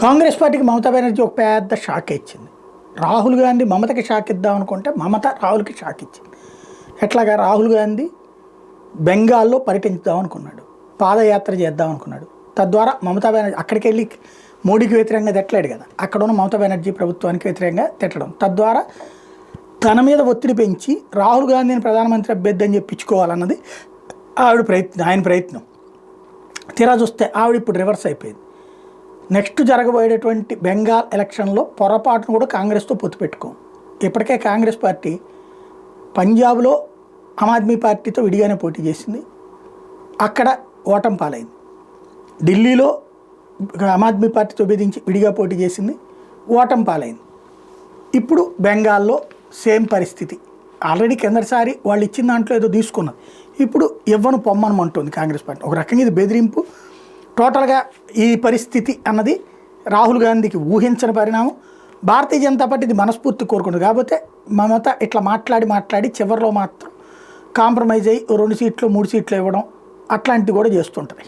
కాంగ్రెస్ పార్టీకి మమతా బెనర్జీ ఒక పెద్ద షాక్ ఇచ్చింది. రాహుల్ గాంధీ మమతకి షాక్ ఇద్దాం అనుకుంటే మమత రాహుల్కి షాక్ ఇచ్చింది. ఎట్లాగా రాహుల్ గాంధీ బెంగాల్లో పర్యటించుదాం అనుకున్నాడు, పాదయాత్ర చేద్దాం అనుకున్నాడు. తద్వారా మమతా బెనర్జీ అక్కడికి వెళ్ళి మోడీకి వ్యతిరేకంగా తిట్టలేడు కదా, అక్కడ ఉన్న మమతా బెనర్జీ ప్రభుత్వానికి వ్యతిరేకంగా తిట్టడం, తద్వారా తన మీద ఒత్తిడి పెంచి రాహుల్ గాంధీని ప్రధానమంత్రి అభ్యర్థి అని చెప్పించుకోవాలన్నది ఆయన ప్రయత్నం. తీరా చూస్తే ఆవిడ ఇప్పుడు రివర్స్ అయిపోయింది. నెక్స్ట్ జరగబోయేటటువంటి బెంగాల్ ఎలక్షన్లో పొరపాటును కూడా కాంగ్రెస్తో పొత్తు పెట్టుకోం. ఇప్పటికే కాంగ్రెస్ పార్టీ పంజాబ్లో ఆమ్ ఆద్మీ పార్టీతో విడిగానే పోటీ చేసింది, అక్కడ ఓటం పాలైంది. ఢిల్లీలో ఆమ్ ఆద్మీ పార్టీతో బెదిరించి విడిగా పోటీ చేసింది, ఓటం పాలైంది. ఇప్పుడు బెంగాల్లో సేమ్ పరిస్థితి. ఆల్రెడీ కిందసారి వాళ్ళు ఇచ్చిన దాంట్లో ఏదో తీసుకున్నది, ఇప్పుడు ఇవ్వను పొమ్మనమంటుంది కాంగ్రెస్ పార్టీ. ఒక రకంగా ఇది బెదిరింపు. టోటల్గా ఈ పరిస్థితి అన్నది రాహుల్ గాంధీకి ఊహించని పరిణామం. భారతీయ జనతా పార్టీ ఇది మనస్ఫూర్తి కోరుకుంటుంది. కాకపోతే మమత ఇట్లా మాట్లాడి చివరిలో మాత్రం కాంప్రమైజ్ అయ్యి 2 సీట్లు 3 సీట్లు ఇవ్వడం అట్లాంటివి కూడా చేస్తుంటుంది.